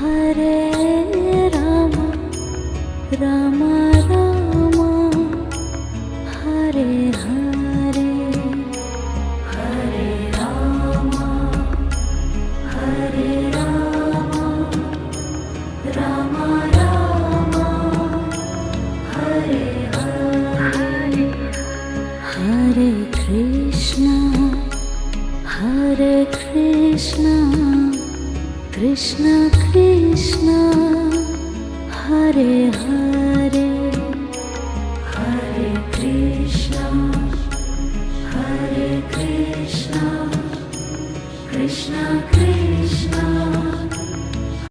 Hare Rama Rama Rama Hare Hare Hare Rama Hare Rama Rama Rama Hare Hare Hare Krishna Krishna Krishna Hare Hare Hare Krishna Krishna Krishna